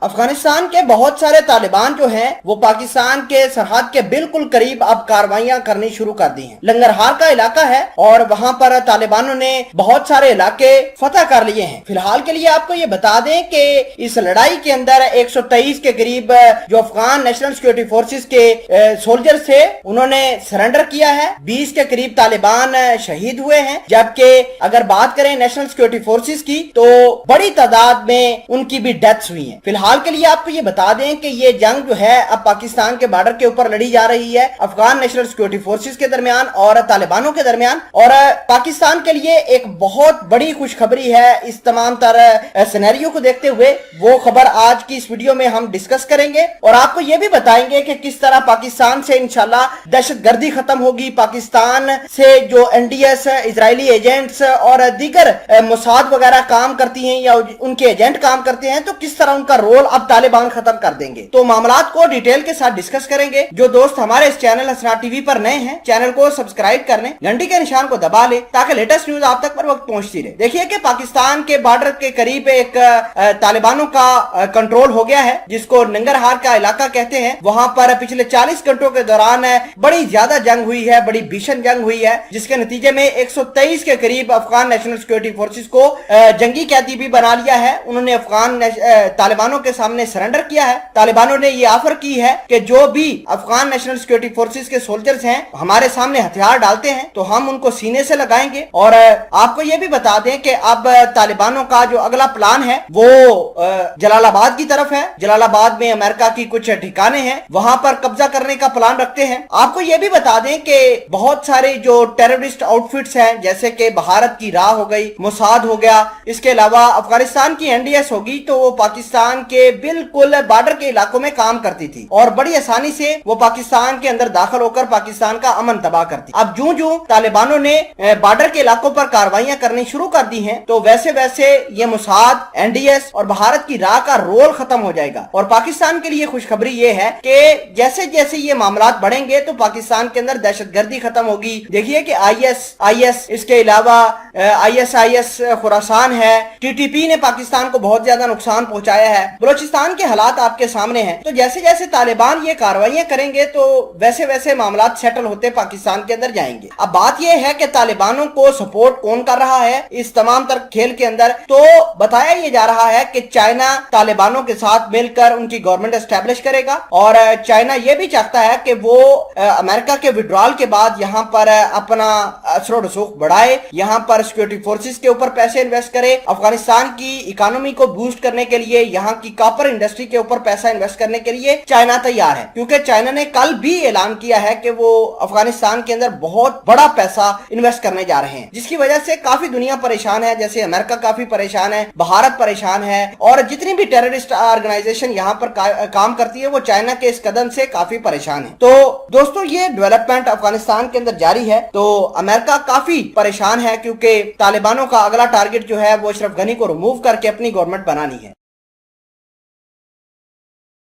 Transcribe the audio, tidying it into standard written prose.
अफगानिस्तान के बहुत सारे तालिबान जो हैं वो पाकिस्तान के सरहद के बिल्कुल करीब अब कार्रवाइयां करनी शुरू कर दी हैं। लंगरहार का इलाका है और वहां पर तालिबानों ने बहुत सारे इलाके फतह कर लिए हैं। फिलहाल के लिए आपको ये बता दें कि इस लड़ाई के अंदर 123 के करीब जो अफगान नेशनल सिक्योरिटी फोर्सेस के सोल्जर थे उन्होंने सरेंडर किया है। 20 के करीब तालिबान शहीद हुए हैं, जबकि अगर बात करें नेशनल सिक्योरिटी फोर्सेस की तो बड़ी तादाद में उनकी भी डेथ्स हुई हैं। फिलहाल के लिए आपको ये बता दें कि ये जंग जो है अब पाकिस्तान के बॉर्डर के ऊपर लड़ी जा रही है अफगान नेशनल सिक्योरिटी फोर्सेस के दरमियान और तालिबानों के दरमियान। और पाकिस्तान के लिए एक बहुत बड़ी खुशखबरी है इस तमाम तरह सिनेरियो को देखते हुए। वो खबर आज की इस वीडियो में हम डिस्कस करेंगे और आपको ये भी बताएंगे कि किस तरह पाकिस्तान से इंशाल्लाह दहशतगर्दी खत्म होगी, पाकिस्तान से जो एनडीएस इजरायली एजेंट्स और दीगर मोसाद वगैरह काम करती हैं या उनके एजेंट काम करते हैं तो किस तरह उनका रोल अब तालिबान खत्म कर देंगे। तो मामलात को डिटेल के साथ डिस्कस करेंगे। जो दोस्त हमारे इस चैनल हसनाट टीवी पर नए हैं चैनल को सब्सक्राइब कर लें, घंटी के निशान को दबा लें ताकि लेटेस्ट न्यूज आप तक पर वक्त पहुंचती रहे। देखिए कि पाकिस्तान के बॉर्डर के करीब एक तालिबानों का कंट्रोल हो गया है जिसको नंगरहार का इलाका कहते हैं। वहां पर पिछले 40 घंटों के दौरान बड़ी ज्यादा जंग हुई है, बड़ी भीषण जंग हुई है, जिसके नतीजे में 123 के करीब अफगान नेशनल सिक्योरिटी फोर्सेस को जंगी कैदी भी बना लिया है। उन्होंने अफगान तालिबानों के सामने सरेंडर किया है। तालिबानों ने ये ऑफर की है कि जो भी अफगान नेशनल सिक्योरिटी फोर्सेस के सोल्जर्स हैं हमारे सामने हथियार डालते हैं तो हम उनको सीने से लगाएंगे। और आपको ये भी बता दें कि अब तालिबानों का जो अगला प्लान है वो जलालाबाद की तरफ है। जलालाबाद में अमेरिका की कुछ ठिकाने हैं, वहां पर कब्जा करने का प्लान रखते हैं। आपको ये भी बता दें कि बहुत सारे जो टेररिस्ट आउटफिट्स हैं जैसे कि भारत की राह हो गई, मोसाद हो गया, इसके अलावा अफगानिस्तान की एनडीएस होगी, तो वो पाकिस्तान के बिल्कुल बॉर्डर के इलाकों में काम करती थी और बड़ी आसानी से वो पाकिस्तान के अंदर दाखिल होकर पाकिस्तान का अमन तबाह करती। अब जो तालिबानों ने बॉर्डर के इलाकों पर कार्रवाइयां करनी शुरू कर दी हैं तो वैसे वैसे ये मोसाद, एनडीएस और भारत की राह का रोल खत्म हो जाएगा। और पाकिस्तान के लिए खुशखबरी ये है कि जैसे जैसे ये मामलात बढ़ेंगे तो पाकिस्तान के अंदर दहशतगर्दी खत्म होगी। देखिए कि आईएस, इसके अलावा आईएसआईएस खुरासान है, टीटीपी ने पाकिस्तान को बहुत ज्यादा नुकसान पहुंचाया है। बलोचिस्तान के हालात आपके सामने हैं। तो जैसे जैसे तालिबान ये कार्रवाइयां करेंगे तो वैसे वैसे मामलात सेटल होते पाकिस्तान के अंदर जाएंगे। अब बात यह है कि तालिबानों को सपोर्ट कौन कर रहा है इस तमाम तर खेल के अंदर, तो बताया ये जा रहा है कि चाइना तालिबानों के साथ मिलकर उनकी गवर्नमेंट एस्टेब्लिश करेगा और चाइना ये भी चाहता है कि वो अमेरिका के विड्रॉल के बाद यहाँ पर अपना असर रसूख बढ़ाए, यहाँ पर सिक्योरिटी फोर्सेस के ऊपर पैसे इन्वेस्ट करे, अफगानिस्तान की इकोनॉमी को बूस्ट करने के लिए, यहाँ की कॉपर इंडस्ट्री के ऊपर पैसा इन्वेस्ट करने के लिए चाइना तैयार है। क्योंकि चाइना ने कल भी ऐलान किया है कि वो अफगानिस्तान के अंदर बहुत बड़ा पैसा इन्वेस्ट करने जा रहे हैं, जिसकी वजह से काफी दुनिया परेशान है। जैसे अमेरिका काफी परेशान है, भारत परेशान है और जितनी भी टेररिस्ट ऑर्गेनाइजेशन यहाँ पर काम करती है वो चाइना के इस कदम से काफी परेशान है। तो दोस्तों ये डेवलपमेंट अफगानिस्तान के अंदर जारी है। तो अमेरिका काफी परेशान है क्योंकि तालिबानों का अगला टारगेट जो है वो अशरफ गनी को रिमूव करके अपनी गवर्नमेंट बनानी है।